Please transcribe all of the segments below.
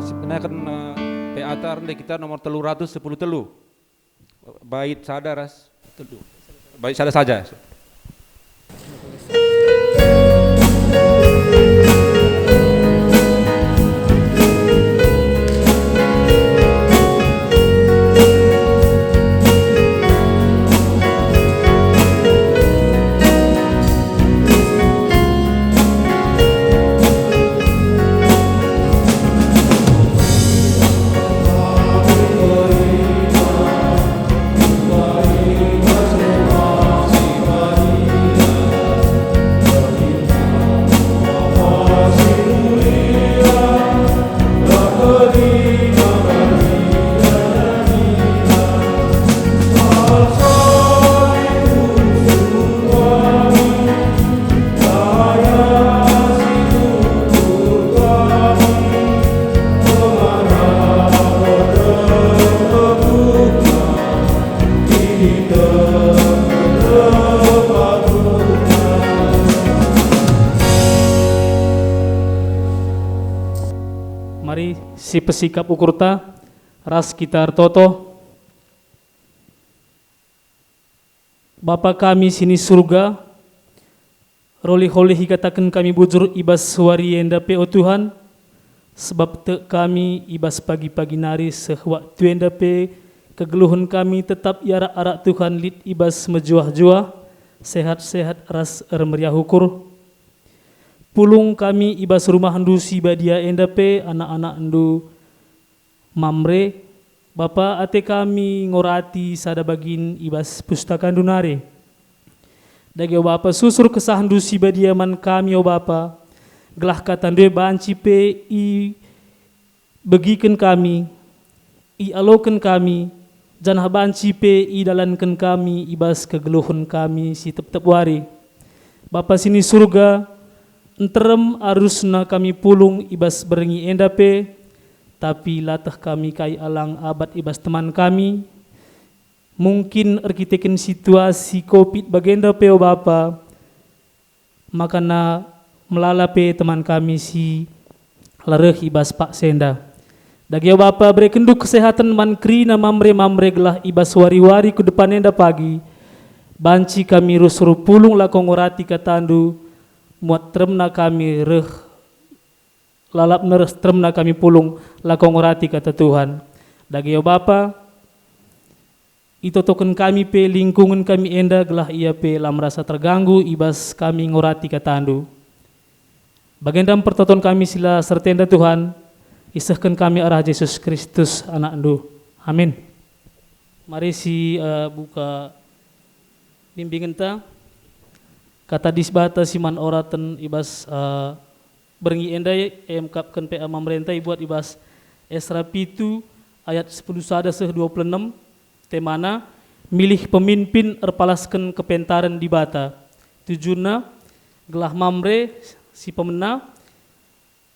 sebenarnya kan peatar kita nomor 310 telu. Bait sadaras telu. Bait sadar saja. Mari si pesikap ukurta ras kitar toto. Bapa kami sini surga, roli-holi hikatakan kami bujur ibas suari enda pe o Tuhan, sebab te kami ibas pagi-pagi nari sewaktu enda pe kegeluhan kami tetap iarak-arak Tuhan lid ibas mejuah-juah, sehat-sehat ras meriah hukur. Pulung kami ibas rumah hendu si badia endape anak-anak hendu mamre. Bapa ate kami ngorati sada bagin ibas pustaka dunare. Dagi o Bapa susur kesah hendu si badia man kami o Bapa. Gelah kata ndue banci pe i begiken kami, i aloken kami, janah banci pe i dalanken kami ibas kegeluhan kami si tep-tep wari. Bapa sini surga, enterem arusna kami pulung ibas berengi endape, tapi latah kami kai alang abad ibas teman kami. Mungkin arkiteken situasi COVID bagenda pe o Bapa, makana melalape teman kami si lareh ibas Pak Senda. Dagi o Bapa beri kenduk kesehatan man krina mamre-mamre gelah ibas wari-wari ke depan enda pagi. Banci kami rusuru pulung lakongorati katandu, muat tremna kami lalap neres tremna kami pulung lakongorati kata Tuhan. Dagi o Bapa, itotoken kami pe lingkungan kami enda gelah ia pe lam merasa terganggu ibas kami ngorati katandu. Bagendam pertoton kami sila sertenda Tuhan, isahkan kami arah Yesus Kristus anak endu. Amin. Mari si buka bimbingan ta. Kata disbata siman oraten ibas berengi endai kapken PA pemerintah buat ibas Esra pitu ayat 10 sada seh 26 temana milih pemimpin erpalaskan kepentaran di bata. Tujuna gelah mamre si pemena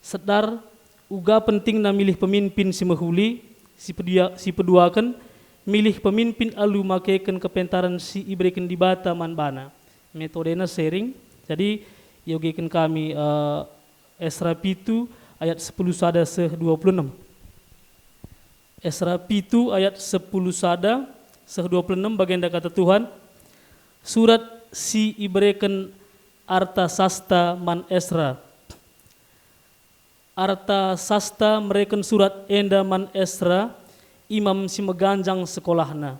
sedar uga penting na milih pemimpin si mehuli si peduakan milih pemimpin alu makeken kepentaran si ibreken di bata man bana. Metodena sharing, jadi yogikan kami Esra pitu ayat 10 sada seh 26. Esra pitu ayat 10 sada seh 26 bagenda kata Tuhan, surat si ibreken arta sasta man Esra. Arta sasta mereken surat enda man Esra, imam si meganjang sekolahna.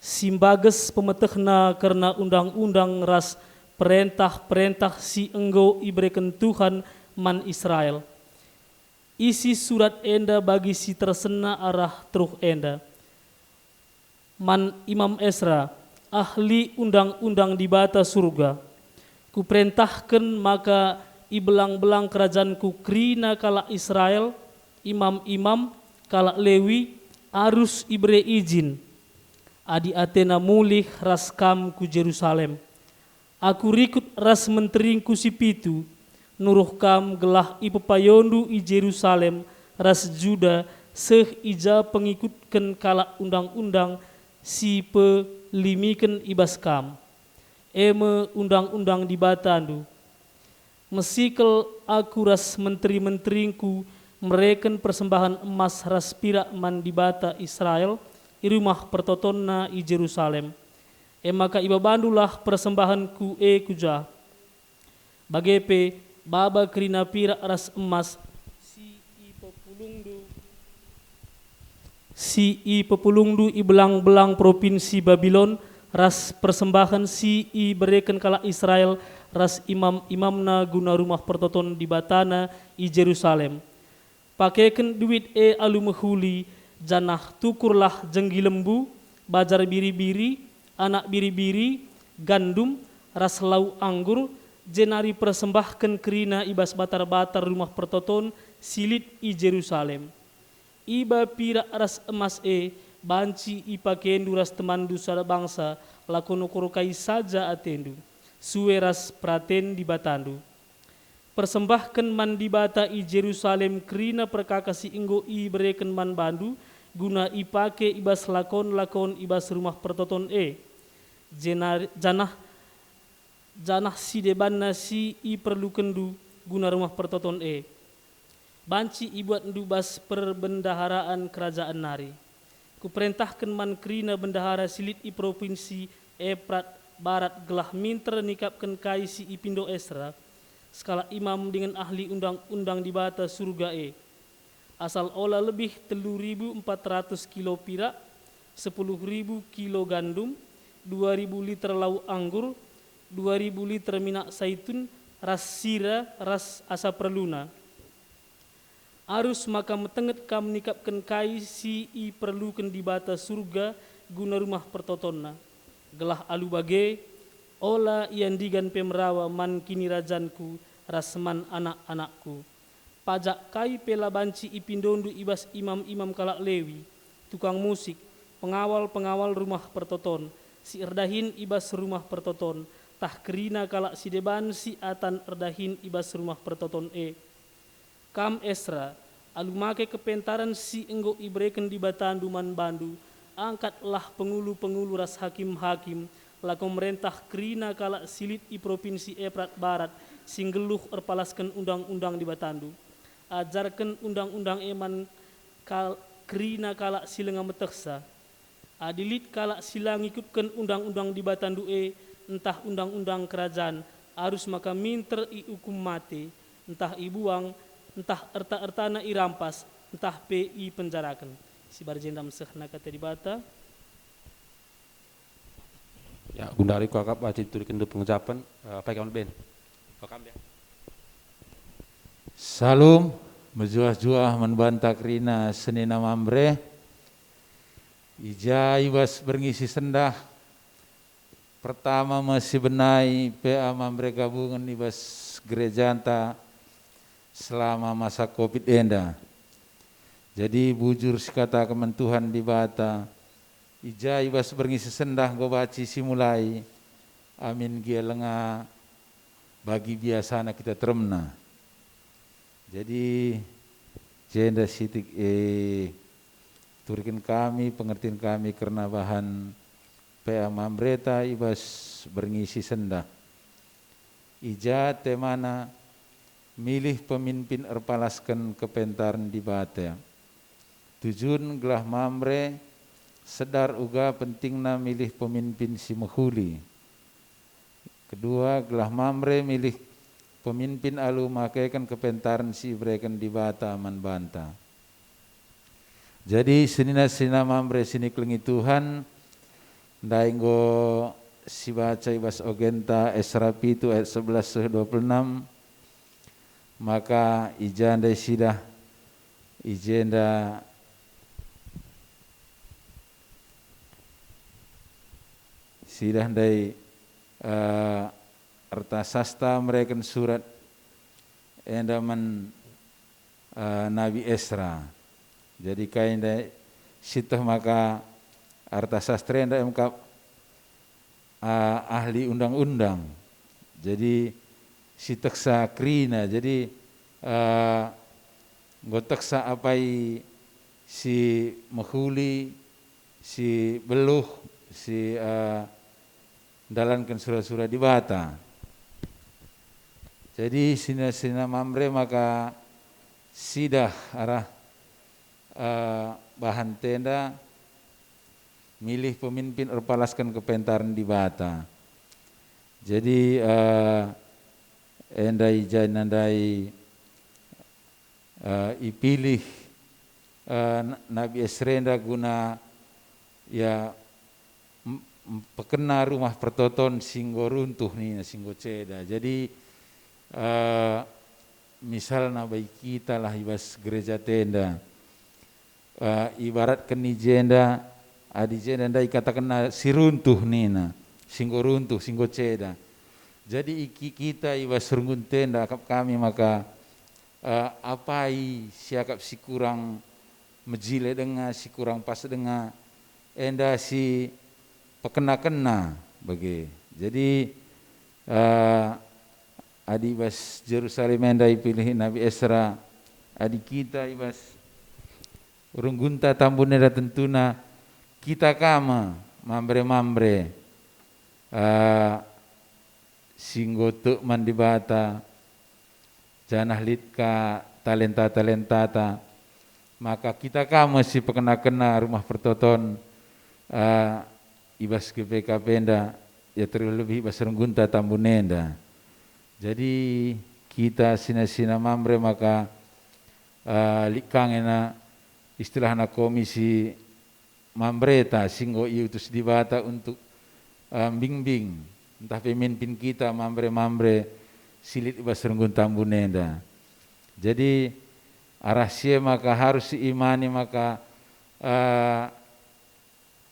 Simbages pemetehna karena undang-undang ras perintah-perintah si enggo ibreken Tuhan man Israel. Isi surat enda bagi si tersena arah truh enda. Man Imam Esra, ahli undang-undang di bata surga. Kuperintahkan maka ibelang-belang kerajaanku krina kala Israel, imam-imam kala Lewi, arus ibre izin. Adi Atena mulih ras kam ku Jerusalem. Aku rikut ras menteringku si pitu, nuruh kam gelah ipepayondu i Jerusalem ras Juda seh ija pengikutkan kala undang-undang si pelimiken ibas kam. Eme undang-undang di batandu. Mesikel aku ras menteri-menteringku mereken persembahan emas ras pira man di bata Israel i rumah pertotonna i Jerusalem. Maka iba bandulah persembahan ku kuja. Bagepe baba kerina pira ras emas si i pepulungdu i belang-belang provinsi Babylon ras persembahan si i bereken kala Israel ras imamna guna rumah pertoton di batana i Jerusalem. Pakaikan duit alu mehuli janah tukurlah jenggi lembu, bajar biri-biri, anak biri-biri, gandum, ras lau anggur, jenari persembahkan kerina ibas batar-batar rumah pertoton silit i Jerusalem. Iba pira ras emas banci ipakendu ras temandu sada bangsa lakono korokai saja atendu suwe ras praten di batandu. Persembahkan man di bata i Jerusalem kerina perkakasi inggo i bereken man bandu guna ipake ibas lakon-lakon ibas rumah pertoton janah si debanna si i perlukendu guna rumah pertoton banci ibuat ndubas perbendaharaan kerajaan nari. Kuperintahkan man kerina bendahara silit i provinsi Efrat Barat gelah minter nikapkan kai si ipindo Esra skala imam dengan ahli undang-undang di bata surga asal olah lebih 3.400 kilo pira, 10.000 kilo gandum, 2.000 liter lau anggur, 2.000 liter minyak zaitun, ras sira, ras asa perluna. Arus maka metenget kam nikapkan kai si i perlukan di bata surga guna rumah pertotonna. Gelah alu bage, ola ian digan pemerawa man kini rajanku, rasman anak-anakku. Pajak kai pela banci ipindondu ibas imam-imam kalak Lewi, tukang musik, pengawal-pengawal rumah pertoton, si erdahin ibas rumah pertoton, tah kerina kalak si deban si atan erdahin ibas rumah pertoton Kam Esra, alu make kepentaran si enggo ibreken di batandu man bandu, angkatlah pengulu-pengulu ras hakim-hakim, laku merentah kerina kalak silit i provinsi Efrat Barat, singgeluh erpalaskan undang-undang di batandu. Ajarkan undang-undang eman kerina kalak silenga meteksa. Adilit kalak silang ikutkan undang-undang di batandu entah undang-undang kerajaan, harus maka minter i hukum mati, entah ibuang, entah erta-ertana irampas, entah PI penjarakan. Si barjendam sehna kata di bata. Ya, gundari kakap baca turikan pengucapan apa yang ben. Kakam ya. Salum mejuah-juah menbantah kerina senina mambre. Ija ibas berngisi sendah. Pertama masih benai PA mambre gabungan ibas gereja anta selama masa Covid enda. Jadi bujur sekata kementuhan di bata. Ija ibas berngisi sendah gobaci simulai. Amin gia lenga bagi biasana kita teremna. Jadi jenda sitik turikin kami pengertian kami karena bahan PA mambreta ibas berngisi sendah. Ija temana milih pemimpin erpalaskan kepentaran di bata. Tujuan gelah mamre sedar uga pentingna milih pemimpin si mehuli. Kedua gelah mamre milih pemimpin alu makaikan kepentaran si berikan di bata man banta. Jadi senina mamre sini kelengi Tuhan dainggo si baca ibas ogenta Esra pitu ayat 11-26 maka ijanda sidah ijenda sidah dari arta sasta mereka surat endaman Nabi Esra. Jadi kain dari situ maka arta sastra enda MK ahli undang-undang. Jadi si teksa krina. Jadi goteksa apai si mehuli, si beluh, si dalankan surah-surah di bata. Jadi sina mamre maka sidah arah bahan tenda milih pemimpin erpalaskan kepentaran di Bata. Jadi endai janandai ipilih Nabi Esrenda guna ya pekena rumah pertoton singgo runtuh nih singgo ceda. Jadi misalnya baik kita lah ibas gereja tenda ibarat keni jenda adi jenda ndai katakan si runtuh nina singgo runtuh singgo ceda. Jadi iki kita ibas rungun tenda akap kami maka apai siakap si kurang mejile denga si kurang pas denga enda si pekena-kena bagi. Jadi adi ibas Jerusalem endai pilih Nabi Esra adi kita ibas urunggunta tambunera tentuna kita kama mambre-mambre singgo tuk mandibata janah litka talenta-talentata maka kita kama si pekena-kena rumah pertoton ibas GPK penda ya terlebih ibas runggunta tambunenda. Jadi kita sina-sina mambre maka likangena istilahna komisi mambreta singgo iutus di Bata untuk bimbing entah pemimpin kita mambre-mambre silit ibas runggun tambunenda. Jadi arasia maka harus diimani maka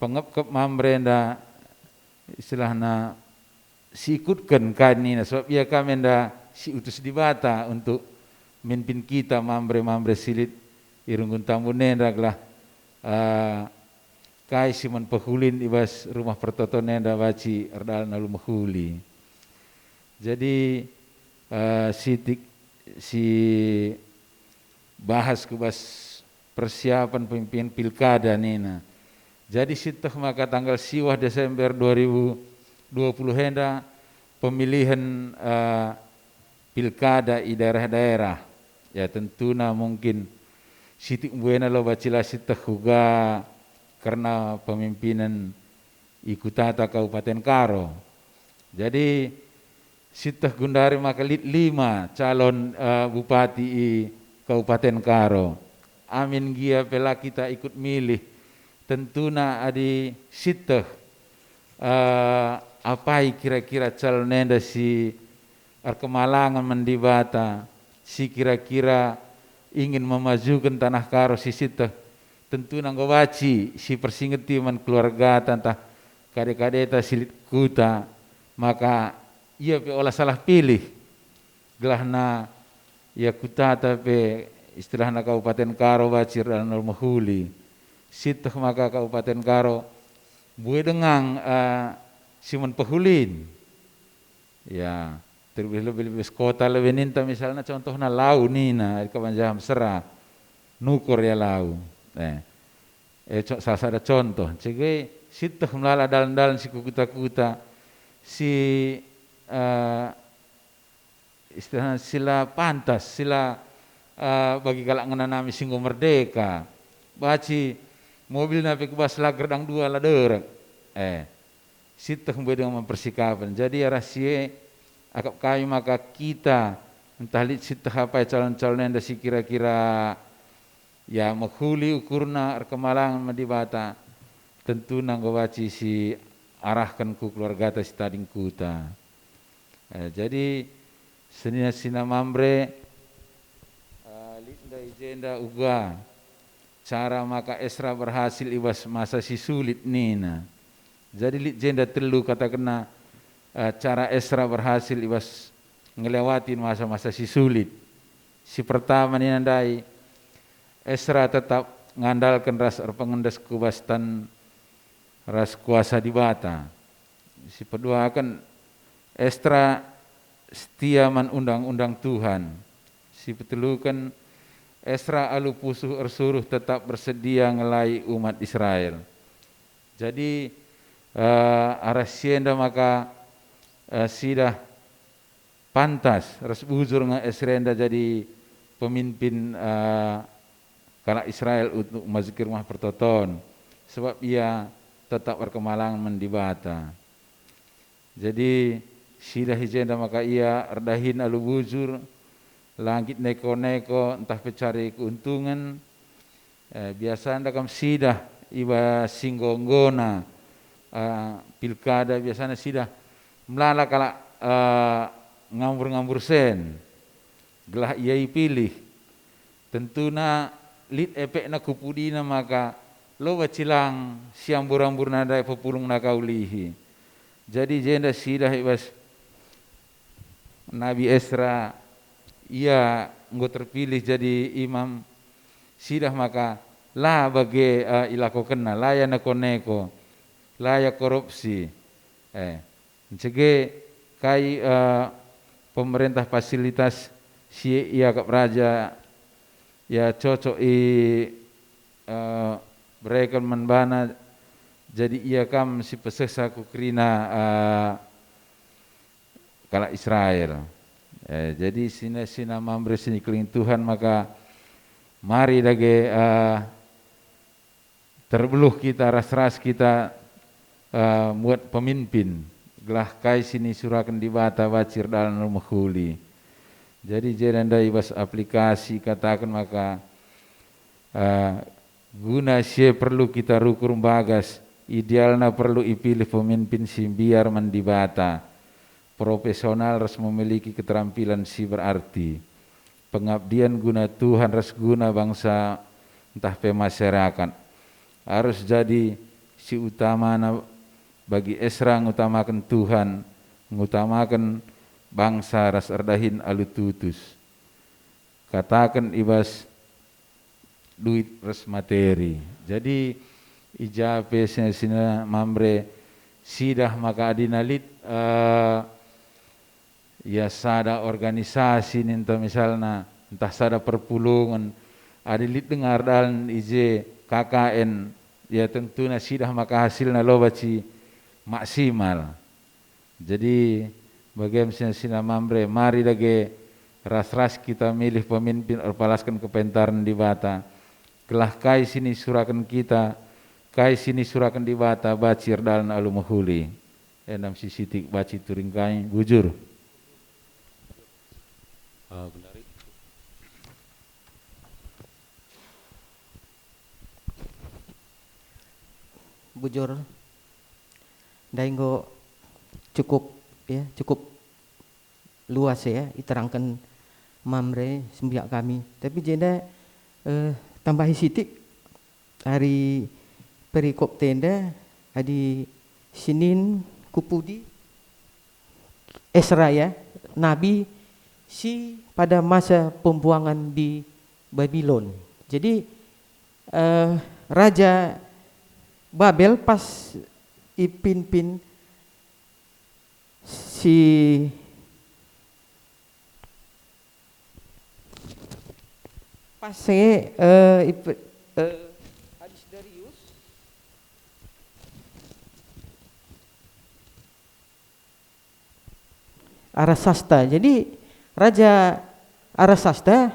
pengep-kep mambrenda istilahna sikutkan kanina sebab ia kamenda si utus di Bata untuk mimpin kita mambre-mambre silit irunggun tambunenda lah kai siman pehulin ibas rumah pertotonenda baci erdal nalu mahuli. Jadi si bahas kubas persiapan pemimpin pilkada nina. Jadi sitoh maka tanggal siwah Desember 2020 henda pemilihan pilkada di daerah-daerah. Ya tentunya mungkin sitik buena lo bacila sitoh juga karena pemimpinan ikutata Kabupaten Karo. Jadi sitoh Gundari maka 5 calon bupati i Kabupaten Karo. Amin gia pela kita ikut milih. Tentuna adi sitoh apai kira-kira calonenda si Arkemalangan mendibata si kira-kira ingin memajukan tanah Karo si sitoh tentu nanggo baci si persingeti man keluarga tantah kade-kadeta silit kuta maka ia pe olah salah pilih gelahna ya kuta tapi istilahna Kabupaten Karo baci ranul mahuli sitoh maka Kabupaten Karo bue dengang siman pehulin ya terlebih-lebih kota lebih ninta misalnya contohnya lau nina kabanjaham sera nukur ya lau salah satu contoh cege sitoh melala dalan-dalan si kuta-kuta si istilahnya sila pantas sila bagi kalangan nami singgo merdeka baci mobil napi kubas lager dang dua lader sitoh dengan mempersikapan jadi rahasia akap kami maka kita entah lit sitoh apa calon-calon yang si kira-kira ya makhuli ukurna Arkemalangan madibata tentu nanggo baci si arahkan ku keluarga ta si tading kuta. Jadi sina mambre linda ijenda uga cara maka Esra berhasil ibas masa si sulit nina. Jadi lit jenda telu kata kena cara Esra berhasil ibas ngelewatin masa-masa si sulit. Si pertama ni nandai Esra tetap mengandalkan ras pengendas kubastan ras kuasa di Bata. Si kedua kan Esra setia man undang-undang Tuhan. Si petelu kan Esra alu pusuh ersuruh tetap bersedia ngelai umat Israel. Jadi arasienda maka sidah pantas ras bujur nga Esrenda jadi pemimpin kalau Israel untuk memasuki rumah pertoton, sebab ia tetap berkemalangan mendibata. Jadi sida hijenda maka ia erdahin alu bujur, langit neko-neko entah pencari keuntungan. Biasa anda kam sida iba singgonggona pilkada biasanya sida melala kala ngambur-ngambur sen gelah ia pilih tentuna lit epek na kupudina maka lo bacilang siambur-ambur nada pepulung na kaulihi. Jadi jenda sida ibas Nabi Esra ia nggo terpilih jadi imam sidah maka lah bagi ilako kena laya neko-neko laya korupsi mencegah kai pemerintah fasilitas si ia kap raja ya cocok berikan menbana jadi ia kam si pesesa kukrina kala Israel. Jadi sina mambre sini keling Tuhan maka mari dage terbeluh kita ras-ras kita buat pemimpin gelah kai sini surakan dibata wacir dalam rumahuli. Jadi jerenda ibas aplikasi katakan maka guna sie perlu kita rukur bagas idealna perlu ipilih pemimpin si biar mendibata profesional harus memiliki keterampilan si berarti pengabdian guna Tuhan harus guna bangsa entah masyarakat harus jadi si utama bagi Esra ngutamakan Tuhan ngutamakan bangsa ras erdahin alututus katakan ibas duit ras materi jadi ijape sina mamre sidah maka adinalit ya sada organisasi ninta misalnya entah sada perpulungan adilit dengar dan ije KKN ya tentunya sidah maka hasilnya lo baci maksimal. Jadi bagaimana sina mambre mari dage ras-ras kita milih pemimpin erpalaskan kepentaran di bata kelah kai sini surakan kita kai sini surakan di bata bacir dalam alumahuli enam sisitik baci turingkai bujur. Benari. Bujur dainggo cukup ya cukup luas ya diterangkan mamre sembiak kami tapi jeda tambahi sitik hari perikop tenda adi Sinin kupudi Esra ya Nabi si pada masa pembuangan di Babylon. Jadi Raja Babel pas ipin-pin si pas Hadis Darius Arasasta. Jadi Raja Arasasta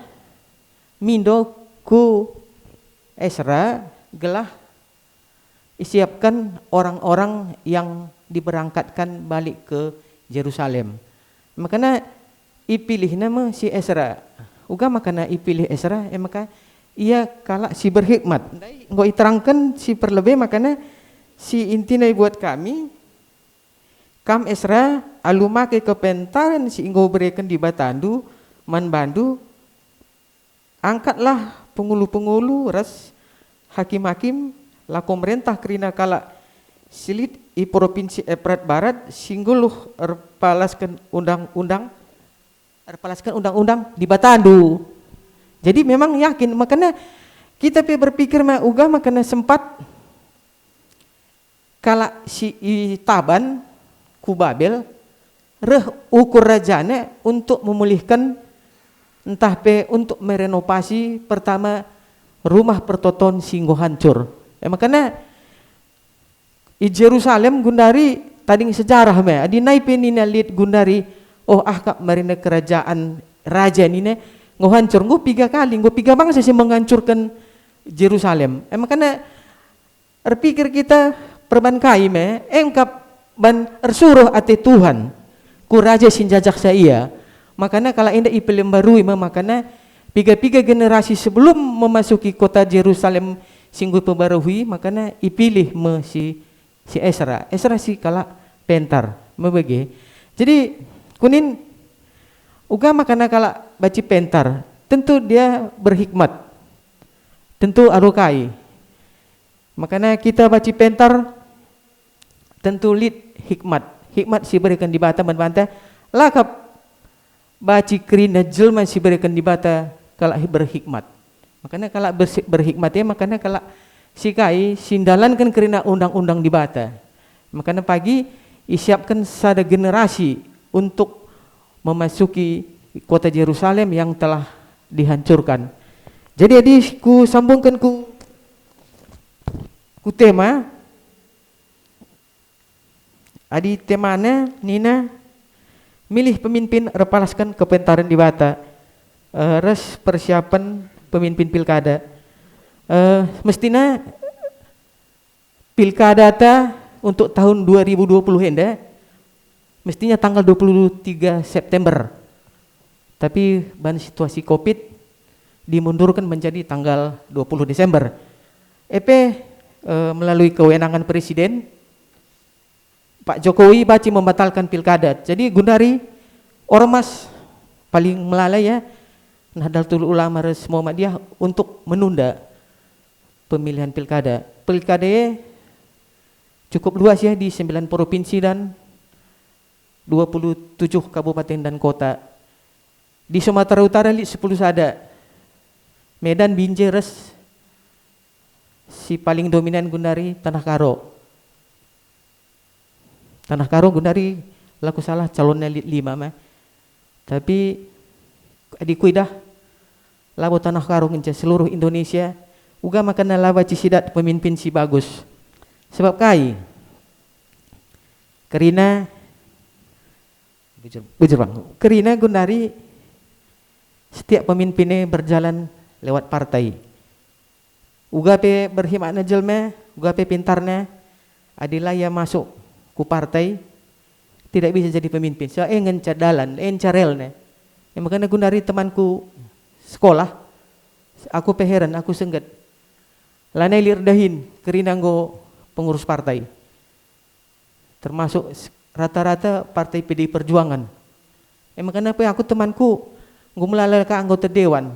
mindo ku Esra gelah isiapkan orang-orang yang diberangkatkan balik ke Yerusalem. Makanya ipilih nama si Esra. Uga makana ipilih Esra maka ia kalak si berhikmat. Nggo iterangkan si perlebih makanya si intina buat kami kam Esra aluma ke kepentaran si inggo berikan di Batandu man Bandu angkatlah pengulu-pengulu ras hakim-hakim la pemerintah kerina kala silit i provinsi Eprat Barat singguluh erpalaskan undang-undang di Batandu. Jadi memang yakin makanya kita berpikir uga makanya sempat kala si Taban ku Babel reh ukur rajane untuk memulihkan entah untuk merenovasi pertama rumah pertoton singgo hancur. Makanya di Jerusalem gundari tading sejarah adi naipe nina lihat gundari kak marina kerajaan raja nina ngo hancur, ngo 3 kali, ngo 3 bangsa sih menghancurkan Jerusalem. Makanya berpikir kita perban kai engkap ban ersuruh ate Tuhan ku raja sinjajak saya. Makanya kalau indah ipil barui makanya 3 generasi sebelum memasuki kota Jerusalem singgu pebarui, makanya ipilih si Esra. Esra si kala pentar mebege. Jadi kunin uga makanya kala baci pentar, tentu dia berhikmat. Tentu arukai. Makanya kita baci pentar tentu lid hikmat. Hikmat si berikan di bata membanta lakap baci kerina jelma si berikan di bata kalau berhikmat. Makanya kalau berhikmat ya, makanya kalau si kai sindalankan kerina undang-undang di bata. Makanya pagi isiapkan sada generasi untuk memasuki kota Yerusalem yang telah dihancurkan. Jadi adik ku sambungkan ku tema. Adi temanya Nina milih pemimpin repalaskan kepentaran di bata. Res persiapan pemimpin pilkada. Mestinya pilkada untuk tahun 2020 hendak mestinya tanggal 23 September. Tapi ban situasi Covid dimundurkan menjadi tanggal 20 Desember. Melalui kewenangan presiden Pak Jokowi baci membatalkan pilkada. Jadi Gundari ormas paling melalai ya Nahdlatul Ulama Res Muhammadiyah untuk menunda pemilihan pilkada. Pilkada cukup luas ya di 9 provinsi dan 27 kabupaten dan kota. Di Sumatera Utara 10 sada. Medan, Binjai, Res si paling dominan Gundari Tanah Karo. Tanah Karo Gundari laku salah calonnya 5 mah. Tapi adikku dah labo Tanah Karo ngenca seluruh Indonesia uga makana laba cisidat pemimpin si bagus. Sebab kai kerina bujur bang. Kerina Gundari setiap pemimpinnya berjalan lewat partai. Uga pe berhikmatna jelma, uga pe pintarnya adilah ya masuk ku partai tidak bisa jadi pemimpin. So ngenca dalan, encarelnya. Makanya Gundari temanku sekolah, aku peheran, aku senggat. Lanai lirdahin kerina nggo pengurus partai. Termasuk rata-rata partai PDI Perjuangan. Makanya aku temanku nggo melalui ke anggota dewan.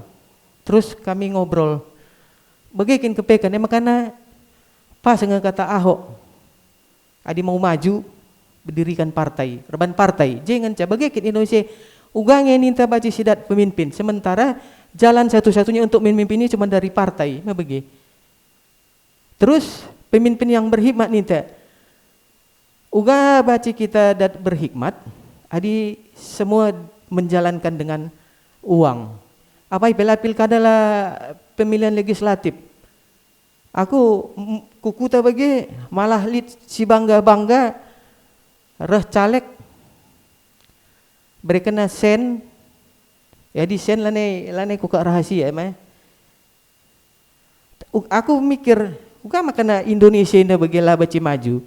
Terus kami ngobrol. Bagikin kepekan, makanya pas dengan kata Ahok, adi mau maju berdirikan partai, reban partai. Jangan coba bagikin Indonesia ugangnya ninta baca sidat pemimpin. Sementara jalan satu-satunya untuk memimpin ini cuma dari partai, bagi. Terus pemimpin yang berhikmat ninta. Uga baca kita dat berhikmat, adi semua menjalankan dengan uang. Apa istilah pilkada lah pemilihan legislatif. Aku kukuta bagi malah lid si bangga-bangga reh caleg berkena sen ya di sen lane kuka rahasia mah. Aku mikir uga makana Indonesia ini bagi lah baci maju.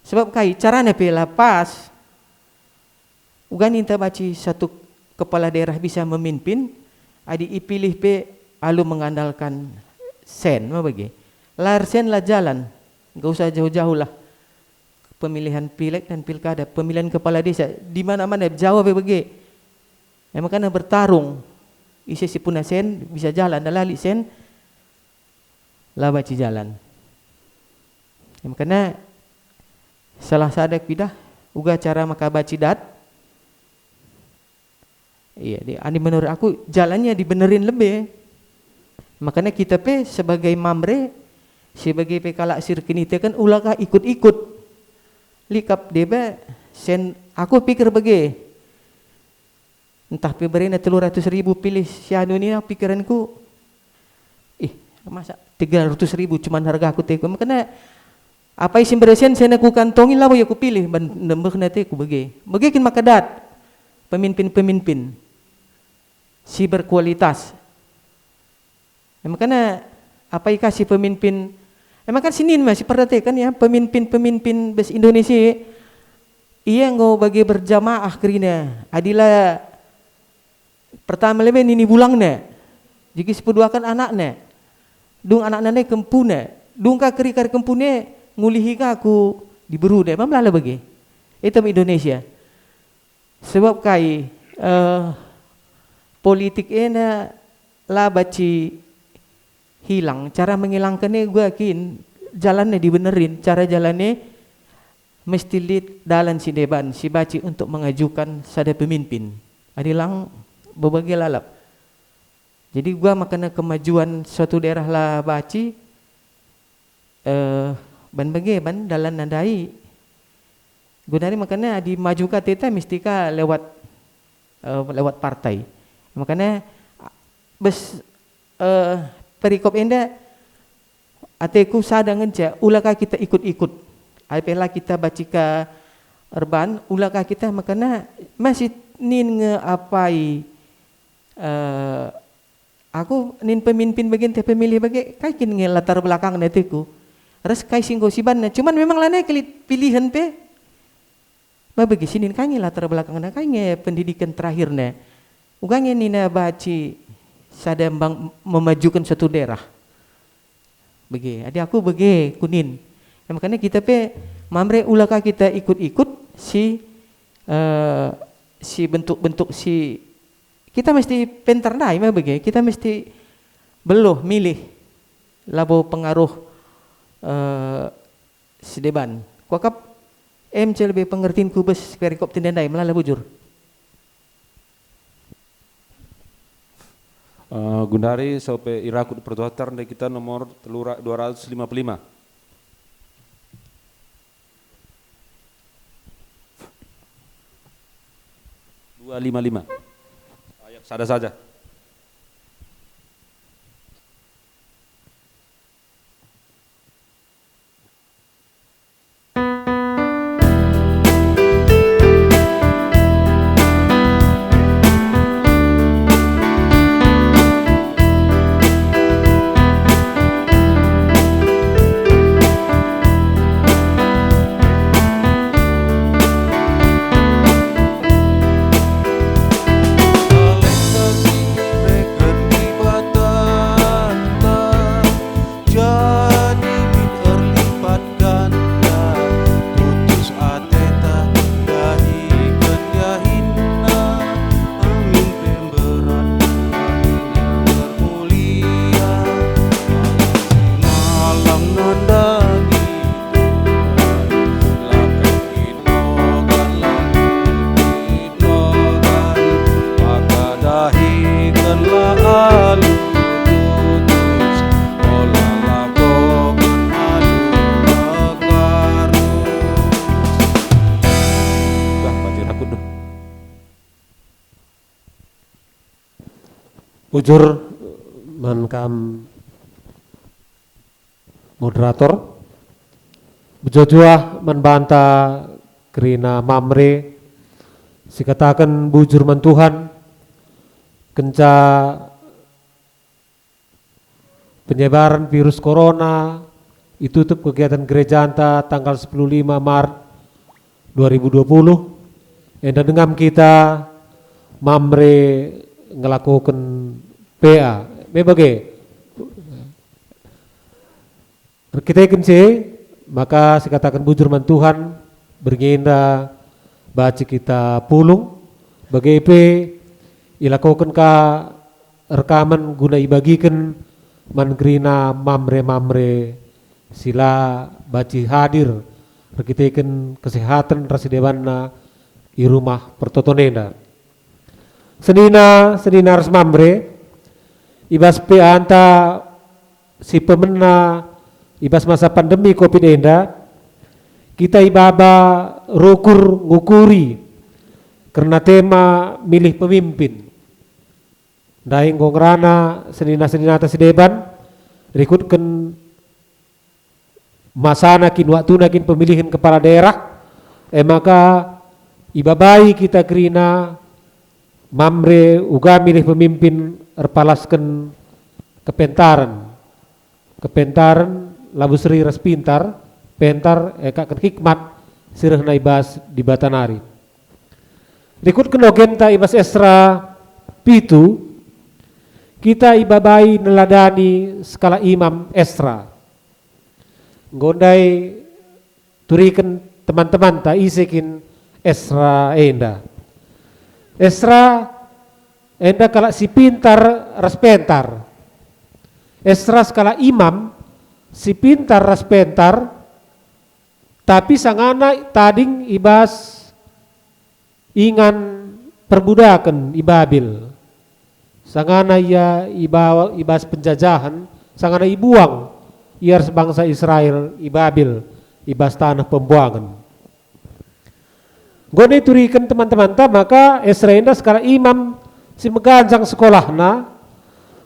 Sebab kai caranya pela pas uga ninta baci satu kepala daerah bisa memimpin adi ipilih pe alu mengandalkan sen mah bagi. Lar sen lah jalan, enggak usah jauh-jauh lah. Pemilihan pileg dan pilkada, pemilihan kepala desa di mana-mana Jawa bagi. Makanya bertarung. Isi si puna sen bisa jalan, dalali sen lah baci jalan. Makanya salah sadek pidah uga cara maka baci dat. Iya, ani menurut aku jalannya dibenerin lebih. Makanya kita pe sebagai mamre, sebagai pe kalak sirkinite kan ulaka ikut-ikut. Likap deba sen aku pikir bagi. Entah pe berena 300.000 pilih si anu ini pikiranku. Masa 300.000 cuman harga aku teko. Makanya apa isim beresen saya aku kantongin lah aku pilih nembek nanti aku bagi. Bagikin makadat pemimpin-pemimpin. si berkualitas. Makanya apa si pemimpin, kan sinin masih perhatikan ya pemimpin bes Indonesia, iya ngau bagi berjamaah kerina, adilah pertama lebih ini bulangnya, jika sepeduakan anaknya, dung anak-anaknya kempuna, dung kakri kempune ngulihi aku diberu deh, mamlala bagi, itu Indonesia, sebab kai politik ena lah baci hilang, cara menghilangkannya gue yakin jalannya dibenerin, cara jalannya mesti lihat dalam si deban si baci untuk mengajukan sada pemimpin adilang berbagai lalap. Jadi gue makanya kemajuan suatu daerah lah baci ban bagai dalam nandai gue dari makanya dimajukan teta mistika lewat partai, makanya bes perikop enda ateku sadang enca ulaka kita ikut-ikut apela kita bacika erban ulaka kita makanya masih nin ngeapai aku nin pemimpin bagian teh pemilih bagi kaikin nge latar belakang neteku res kai singgo sibannya cuman memang lana pilihan pe bagi sinin kai latar belakangnya kai nge pendidikan terakhirnya ugangnya nina baci sadambang memajukan suatu daerah. Bagi, adik aku bagi kunin. Makanya kita pe mamre ulaka kita ikut-ikut si bentuk-bentuk si kita mesti penternai mah bagi. Kita mesti beloh milih labo pengaruh si deban. Kuakap MC lebih pengertiin kubes perikop tindandai malah bujur. Gundari sampai irakut pertuatar dari kita nomor 255. 255. Ayat sada saja. Ujur mankam moderator bejojua membanta kerina mamre sikatakan bujur mantuhan kenca penyebaran virus corona itu tutup kegiatan gereja anta tanggal 15 Maret 2020 enda dengan kita mamre ngelakukan PA bebagai kita kence maka sikatakan bujur mantuhan bergenda baca kita pulung bagai pe ilakukan ka rekaman guna ibagikan mangrina mamre sila baci hadir rekitekan kesehatan rasidewana di rumah pertotonenda senina ras mamre ibas pe anta si pemena ibas masa pandemi covid enda kita ibaba rukur ngukuri karena tema milih pemimpin daing gongrana senina atas deban rikutkan masana kin waktu nakin pemilihan kepala daerah maka ibabai kita kerina Mamre uga milih pemimpin erpalaskan kepentaran. Kepentaran labu seri ras pintar, pentar ekakan hikmat sirah naibas di Batanari. Rikut kenogenta ibas Esra pitu, kita ibabai neladani skala imam Esra. Gondai turikan teman-teman ta isekin Esra enda. Esra enda kala si pintar ras pentar. Esra skala imam si pintar ras pentar, tapi sangana tading ibas ingan perbudakan ibabil. Sangana ia ibas penjajahan, sangana ibuang iar sebangsa Israel ibabil ibas tanah pembuangan. Gone turikan teman-teman ta, maka Esra enda skala imam si meganjang sekolahna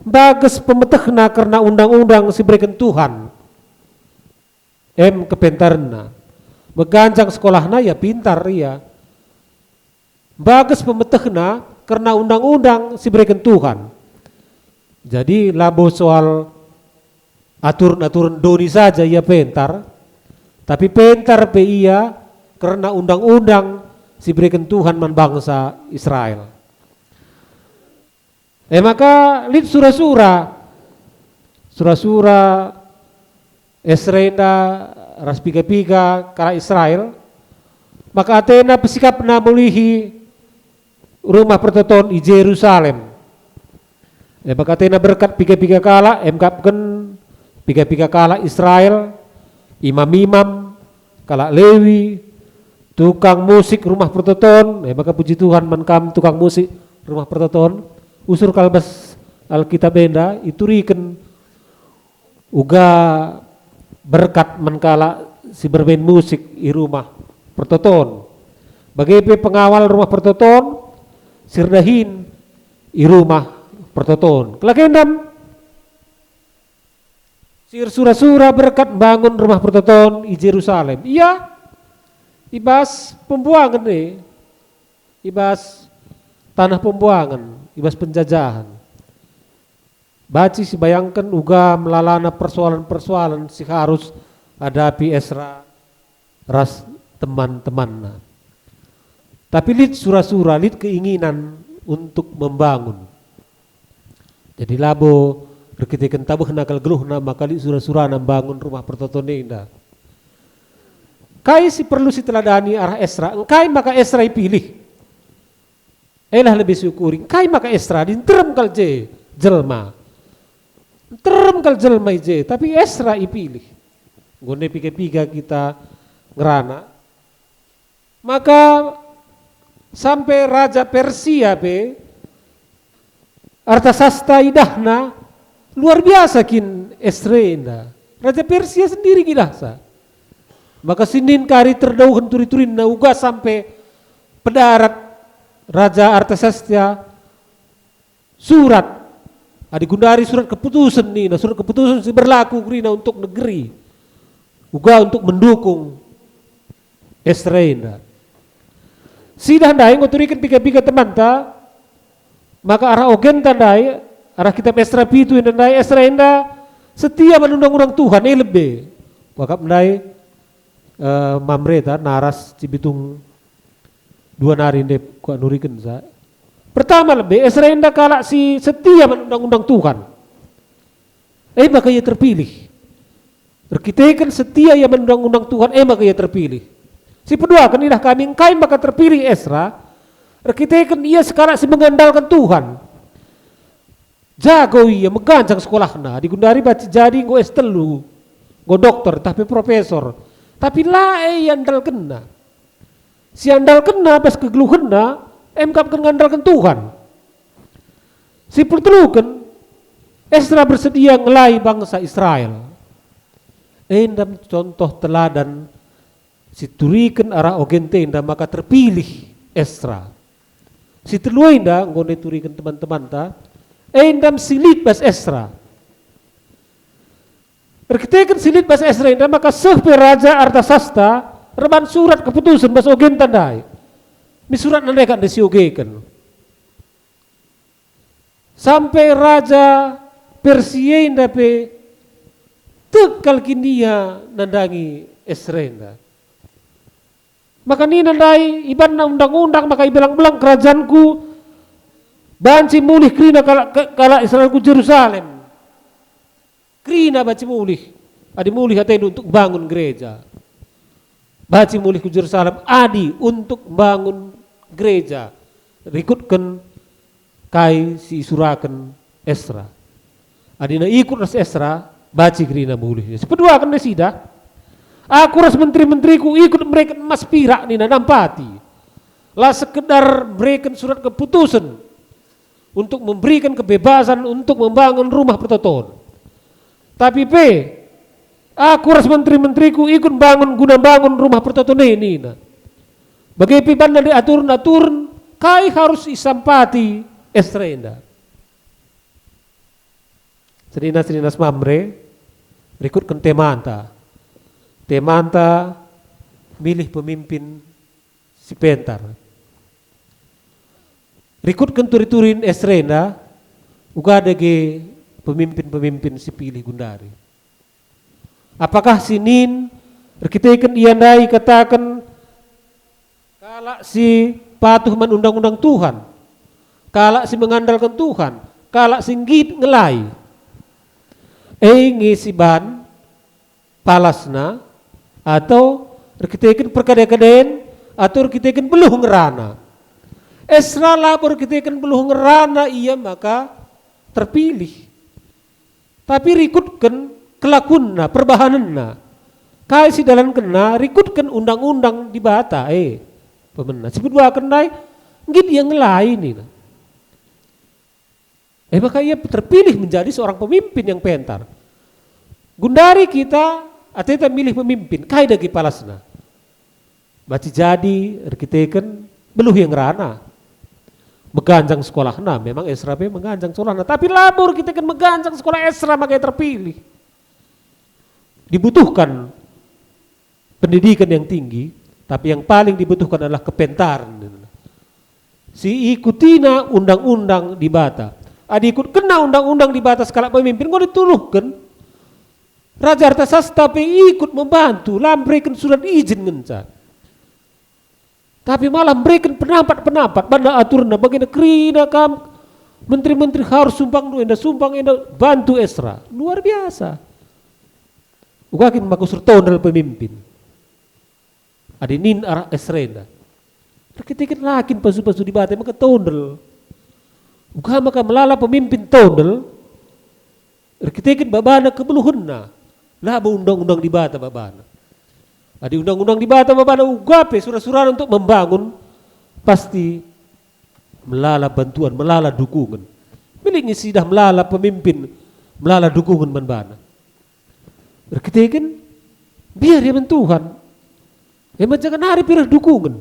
bagus pemetehna karena undang-undang si berikan Tuhan. Kepentarna meganjang sekolahna ya pintar ya. Bagus pemetehna karena undang-undang si berikan Tuhan. Jadi labo soal aturan-aturan doni saja ia pentar, tapi pentar pe ia karena undang-undang si berikan Tuhan man bangsa Israel. Maka lid surah-surah Esrenda ras piga-piga kala Israel, maka Athena pesikap na mulihi rumah pertoton di Jerusalem. Maka Athena berkat piga-piga kala, emkapkan piga-piga kala Israel, imam-imam, kala Lewi, tukang musik rumah pertoton, maka puji Tuhan mankam tukang musik rumah pertoton, usur kalbas Alkitab benda itu riken uga berkat mankala si bermain musik di rumah pertoton. Bagi pengawal rumah pertoton sirdahin di rumah pertoton. Kelakendam sir sura-sura berkat bangun rumah pertoton di Jerusalem. Iya, ibas pembuangan nih, ibas tanah pembuangan, ibas penjajahan. Baci si bayangkan uga melalana persoalan-persoalan si harus hadapi Esra ras teman-teman. Tapi lid sura-sura, lid keinginan untuk membangun. Jadi labo berkitikan tabuh nakal geluhna maka lid sura-sura membangun rumah pertoton indah. Kai si perlu si teladani arah Esra, kai maka Esra dipilih. Elah lebih syukuring, kai maka Esra dinterem kal jelma. Terem kal jelma je, tapi Esra dipilih. Gune piga-piga kita ngerana. Maka sampai Raja Persia be Artasasta idahna luar biasa kin Esrenda. Raja Persia sendiri gilasa. Maka sinin kari terdauhan turi-turin na uga sampai pedarat Raja Artasasta surat adigundari surat keputusan nih, surat keputusan si berlaku krina untuk negeri, uga untuk mendukung Esrenda. Sidah ndai ngoturikan pika-pika teman ta, maka arah ogen tandai, arah kitab Esra pitu ndai Esrenda setia menundang-undang Tuhan lebih. Wakap ndai mamreta naras cibitung dua nari ndep ku nurikan sa. Pertama lebih Esrenda kala si setia menundang-undang Tuhan. Maka ia terpilih. Berkitakan setia ia menundang-undang Tuhan, maka ia terpilih. Si kedua kan idah kami kai maka terpilih Esra. Berkitakan ia sekarang si mengandalkan Tuhan. Jago ia meganjang sekolahna, digundari baca jadi ngo S3, ngo dokter, tapi profesor. Tapi lae andal kena. Si andal kena pas kegeluhena, emkap ngandalkan Tuhan. Si pertelukan Esra bersedia ngelai bangsa Israel. Endam contoh teladan si turikan arah ogentenda maka terpilih Esra. Si teluinda ngone turikan teman-teman ta, endam silit bas Esra. Berkitakan silit bas Esra endam maka sehpe Raja Artasasta reban surat keputusan bas ogentandai. Mi surat nandekan desiogekan. sampai raja Persia indape tekal kinia nandangi Esrenda. Maka ni nandai iban na undang-undang maka ibelang-belang kerajaanku banci mulih krina kala Israelku Jerusalem. Krina baci mulih. Adi mulih hatenu untuk bangun gereja. Baci mulih ke Jerusalem adi untuk bangun gereja. Rikutkan kai si isurakan Esra. Adi na ikut ras Esra baci krina mulih. Sepedua kan sida. Aku ras menteri-menteriku ikut mereka mas pirak ni na nampati. Lah sekedar berikan surat keputusan untuk memberikan kebebasan untuk membangun rumah pertoton. Tapi aku ras menteri-menteriku ikut guna bangun rumah pertoton ini. Bagi piban dari aturan-aturan kai harus isampati Esrenda. Sedina mamre rikutkan temanta. Temanta milih pemimpin si pentar. Rikutkan turi-turin Esrenda uga adage pemimpin-pemimpin si pilih Gundari. Apakah sinin rekitekan iandai katakan kala si patuh man undang-undang Tuhan, kala si mengandalkan Tuhan, kala singgit ngelai. Ngisiban palasna atau rekitekan perkada-kadaan atau rekitekan beluh ngerana. Esra labor rekitekan beluh ngerana iya maka terpilih. Tapi rikutkan kelakunna, perbahananna. Kai si dalam kena rikutkan undang-undang di bata pemenang. Si berdua kenai ngit yang lain ini. Maka ia terpilih menjadi seorang pemimpin yang pentar. Gundari kita ateta milih pemimpin, kai dagi palasna. Baci jadi rekitekan beluh yang rana. Meganjang sekolahna, memang Esra meganjang sekolahna, tapi labor kita kan meganjang sekolah Esra makanya terpilih. Dibutuhkan pendidikan yang tinggi, tapi yang paling dibutuhkan adalah kepentaran. Si ikutina undang-undang di bata. Adi ikut kena undang-undang di bata skala pemimpin, kau dituruhkan. Raja Artasasta ikut membantu, memberikan surat izin ngencat. Tapi malah memberikan pendapat-pendapat, banda aturan bagaimana kerina kam menteri-menteri harus sumpang bantu Esra. Luar biasa. Ugakin makusur tondel pemimpin. Adinin arah Esrenda. Ketika lakin pasu-pasu di bata maka tondel. Uga maka melala pemimpin tondel. Ketika babana kebeluhunna. Lah undang-undang di bata babana. Adi undang-undang di bata babana ugape surah-surah untuk membangun pasti melala bantuan, melala dukungan. Miliknya sudah melala pemimpin, melala dukungan membana. Berketikan biar dia Tuhan. Emang jangan hari pilih dukungan.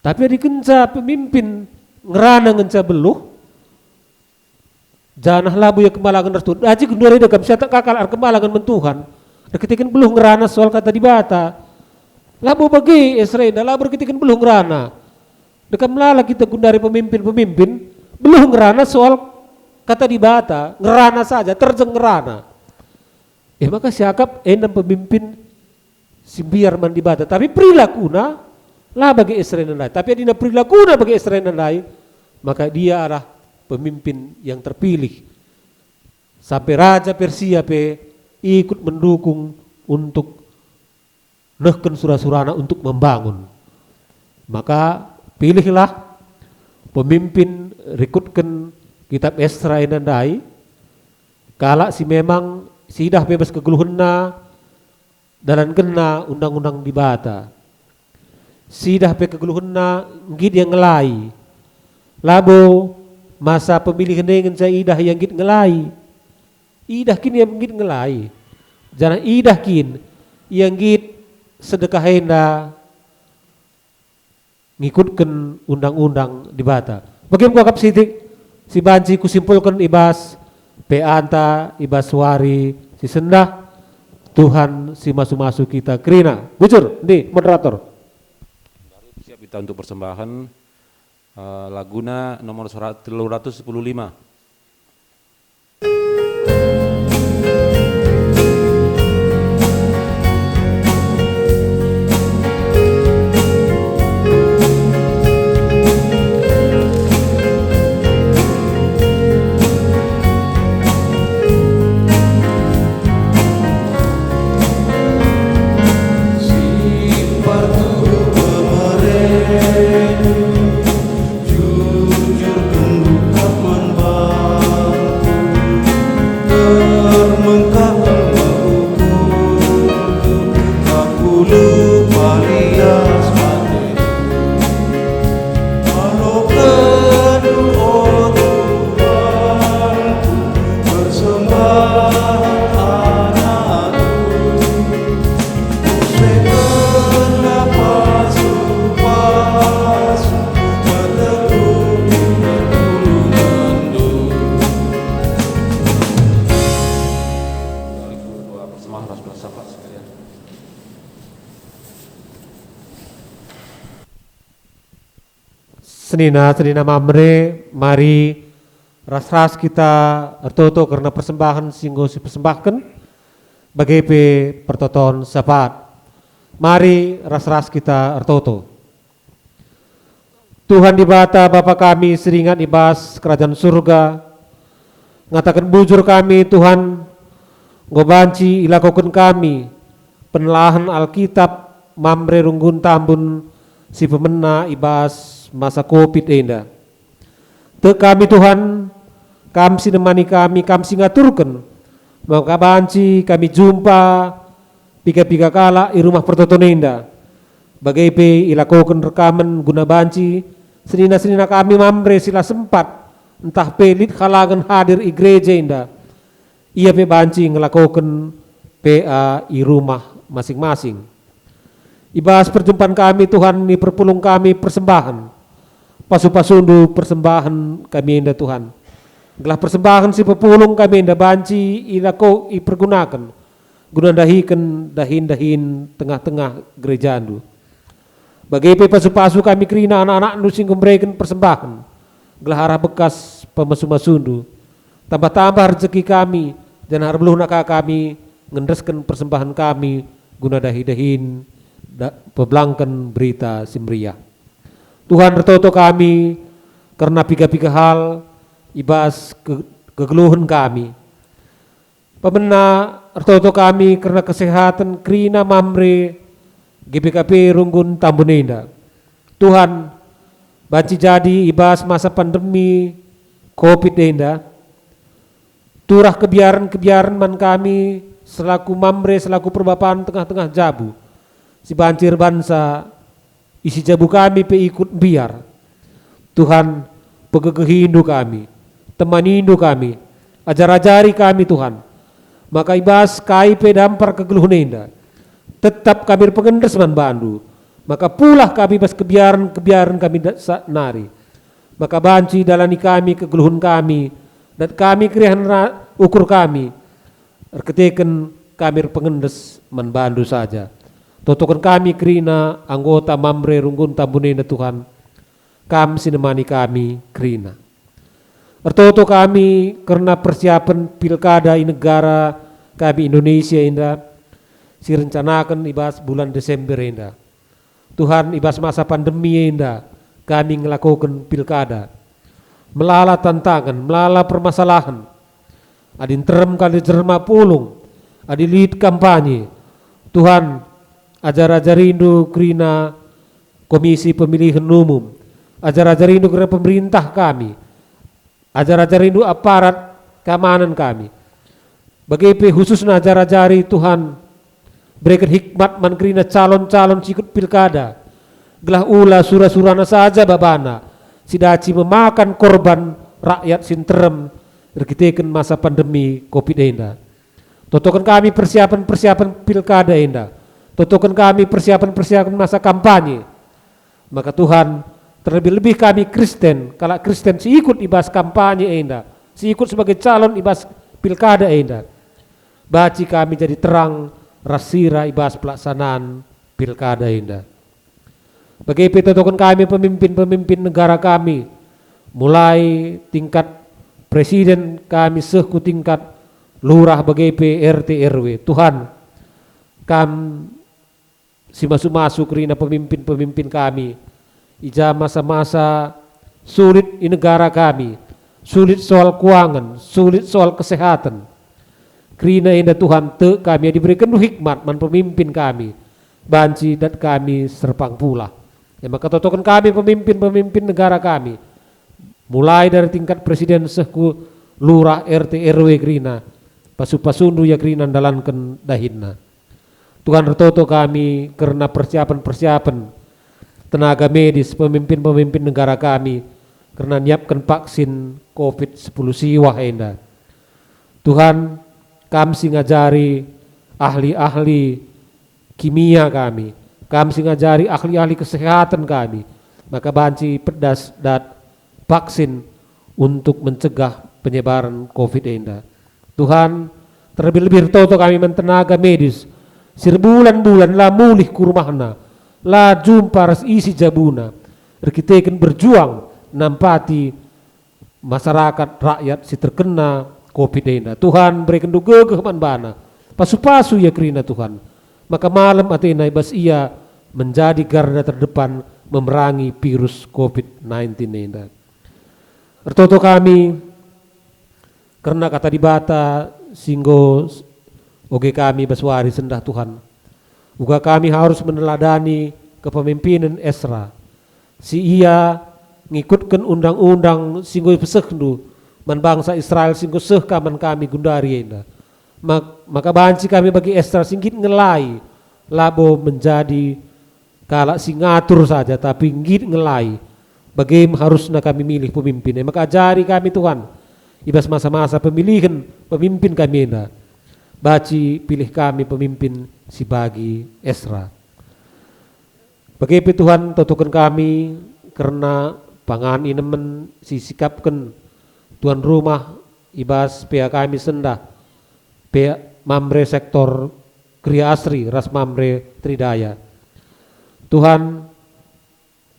Tapi adi kenca pemimpin ngerana ngenca beluh. Janah labu ya kemalangan restu. Aji kenduri dekam siapa kakal ar kemalangan mentuhan. Ketika belum ngerana soal kata di bata. Labu bagi Esrenda labu ketika belum ngerana. Dekam lala kita gundari pemimpin-pemimpin belum ngerana soal kata di bata. Ngerana saja terjeng ngerana. Maka siakap enam pemimpin si biar man di bata. Tapi perilakuna lah bagi Esrenda lain. Tapi adina perilakuna bagi Esrenda lain. Maka dia adalah pemimpin yang terpilih sampai Raja Persia ikut mendukung untuk nehken surah-surana untuk membangun. Maka pilihlah pemimpin rikutkan kitab Esra inandai kala si memang sidah bebas kegeluhunna dalam kena undang-undang di bata. Sidah pe kegeluhunna ngid yang ngelai. Labo masa pemilihan dengan saya idah yang git ngelai. Idah kin yang git ngelai. Jangan idah kin yang git sedekah henda ngikutkan undang-undang di bata. Bagaimana kap sidik si banci kusimpulkan ibas peanta ibas wari si sendah Tuhan si masuk-masuk kita kerina. Bujur, di moderator. Siap kita untuk persembahan Laguna nomor 315. Senina mamre, mari ras-ras kita ertoto karena persembahan singgo si persembahkan bagi pertoton sapat. Mari ras-ras kita ertoto. Tuhan di bata Bapa kami seringat ibas kerajaan surga, ngatakan bujur kami Tuhan, ngobanci ilakukan kami penelahan Alkitab mamre runggun tambun si pemena ibas masa COVID enda. Te kami Tuhan, kami sinemani kami ngaturkan. Maka banci kami jumpa piga-piga kala di rumah pertoton enda. Bagai pe ilakukan rekaman guna banci, senina kami mamre sila sempat, entah pelit halangan hadir i gereja enda. Ia pe banci ngelakukan PA i rumah masing-masing. Ibas perjumpaan kami Tuhan ini perpulung kami persembahan. Pasu-pasundu persembahan kami enda Tuhan. Gelah persembahan si pepulung kami enda banci ilako ipergunakan. Guna dahin tengah-tengah gereja andu. Bagi pasu-pasu kami kerina anak-anak nu sing memberikan persembahan. Gelah arah bekas pemasu-masundu. Tambah-tambah rezeki kami dan harap beluh naka kami ngendreskan persembahan kami guna dahin pebelangkan berita simriah. Tuhan retoto kami karena piga-piga hal ibas kegeluhan kami. Pemena retoto kami karena kesehatan krina mamre GBKP runggun tambunenda. Tuhan banci jadi ibas masa pandemi COVID enda. Turah kebiaran man kami selaku mamre selaku perbapaan tengah-tengah jabu. Si bancir bangsa isi jabu kami pe ikut biar. Tuhan pegegehindu kami, temanindu kami, ajar-ajari kami Tuhan. Maka ibas kai pe dampar kegeluhunenda. Tetap kami pengendes man bandu. Maka pulah kami bas kebiaran kami nari. Maka banci dalani kami kegeluhun kami dan kami kerihan ukur kami. Erketeken kami pengendes man bandu saja. Totokan kami kerina anggota mamre runggun tambunena Tuhan. Kami sinemani kami kerina. Ertoto kami karena persiapan pilkada di negara kami Indonesia indah. Si rencanakan ibas bulan Desember indah. Tuhan ibas masa pandemi indah. Kami ngelakukan pilkada. Melala tantangan, melala permasalahan. Adin terem kali jerma pulung. Adi lead kampanye. Tuhan ajar-ajar rindu kerina komisi pemilihan umum, ajar-ajar rindu kerina pemerintah kami, ajar-ajar rindu aparat keamanan kami. Bagi khususnya ajar-ajari Tuhan berikan hikmat man kerina calon-calon sikut pilkada. Gelah ula surah-surana saja babana, sidaci memakan korban rakyat sinterem berkitekan masa pandemi COVID enda. Totokan kami persiapan pilkada enda. Totokan kami persiapan masa kampanye. Maka Tuhan terlebih-lebih kami Kristen. Kalau Kristen si ikut ibas kampanye enda. Si ikut sebagai calon ibas pilkada enda. Baci kami jadi terang rasira ibas pelaksanaan pilkada enda. Bagi totokan kami pemimpin-pemimpin negara kami, mulai tingkat presiden kami sehku tingkat lurah BGP RT RW. Tuhan, kami si masuk-masuk rina pemimpin-pemimpin kami. Ija masa-masa sulit di negara kami, sulit soal keuangan, sulit soal kesehatan. Kerina indah Tuhan kami diberikan hikmat man pemimpin kami, banci dan kami serpang pula. Ya maka totokan kami pemimpin-pemimpin negara kami, mulai dari tingkat presiden sehku lurah RT RW kerina, pasu-pasundu ya kerina dalankan dahinna. Tuhan retoto kami karena persiapan-persiapan tenaga medis pemimpin-pemimpin negara kami karena nyiapkan vaksin COVID-10 siwah enda. Tuhan, kami ngajari ahli-ahli kimia kami ngajari ahli-ahli kesehatan kami, maka banci pedas dan vaksin untuk mencegah penyebaran COVID enda. Tuhan, terlebih-lebih toto kami mentenaga medis, sirbulan-bulan lah mulih kurmahna, lah jumpa ras isi jabuna, kita berjuang nampati masyarakat rakyat si terkena COVID enda. Tuhan berikan duga kemanbana, pasu-pasu ya kerina Tuhan. Maka malam Athena ibas ia menjadi garda terdepan memerangi virus COVID-19 enda. Ertoto kami karena kata dibata singgo oge kami baswari sendah Tuhan. Uga kami harus meneladani kepemimpinan Esra. Si ia ngikutkan undang-undang singgo pesehdu man bangsa Israel singgo seh kaman kami gundari enda. Maka banci kami bagi Esra singgit ngelai labo menjadi kalak singatur saja tapi ngit ngelai bagaimana harusnya kami milih pemimpin. Maka ajari kami Tuhan ibas masa-masa pemilihan pemimpin kami enda. Baci pilih kami pemimpin si bagi Esra. Bagi Tuhan totokan kami karena pangan inemen si sikapkan tuan rumah ibas pihak kami sendah pihak mamre sektor Kriya Asri ras mamre Tridaya. Tuhan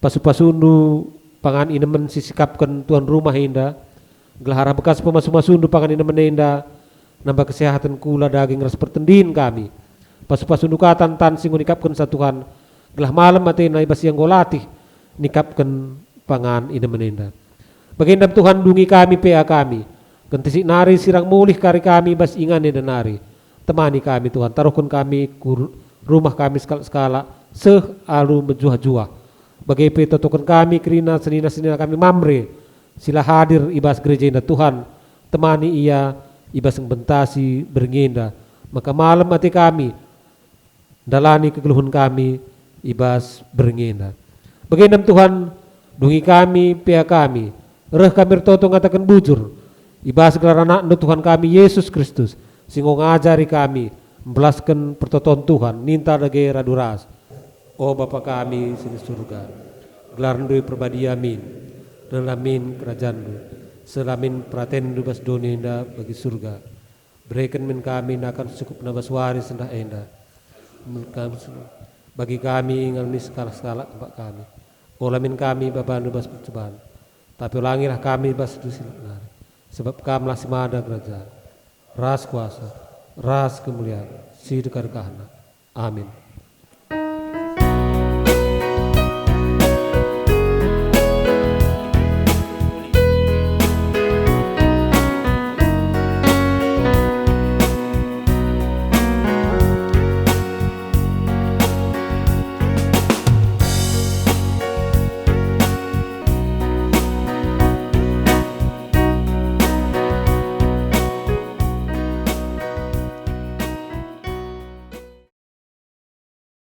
pasu-pasundu pangan inemen si sikapkan tuan rumah indah gelahara bekas pemasu-masundu pangan inemen indah nambah kesehatan kula daging ras pertendin kami. Pasu-pasundu katan tan sing nikapkan sa Tuhan gelah malam Athena ibas yang golatih nikapkan pangan inemen indah. Baginda Tuhan dungi kami pea kami. Kentisik nari sirang mulih kari kami bas ingan dan nari. Temani kami Tuhan, taruhkan kami rumah kami skala-skala alu menjuah-juah. Bagi totokan kami kerina senina-senina kami mamre. Sila hadir ibas gereja indah Tuhan. Temani ia ibas bentasi berngenda. Maka malam hati kami dalani kegeluhan kami ibas berngenda. Baginda Tuhan dungi kami pea kami. Reh kami toto ngatakan bujur. Ibas gelar anak Tuhan kami Yesus Kristus. Singgo ngajari kami membelaskan pertoton Tuhan. Ninta dage raduras. Oh Bapa kami sini surga. Gelar ndui perbadi amin. Dan amin kerajaan du. Selamin praten du bas dunia indah bagi surga. Berikan min kami akan cukup nabas waris sendah indah. Bagi kami ngalami skala-skala tempat kami. Olamin kami Bapa du bas percobaan. Tapi ulangilah kami bas dusi lari. Sebab kamilah semada kerajaan, ras kuasa, ras kemuliaan, si dekar kahna. Amin.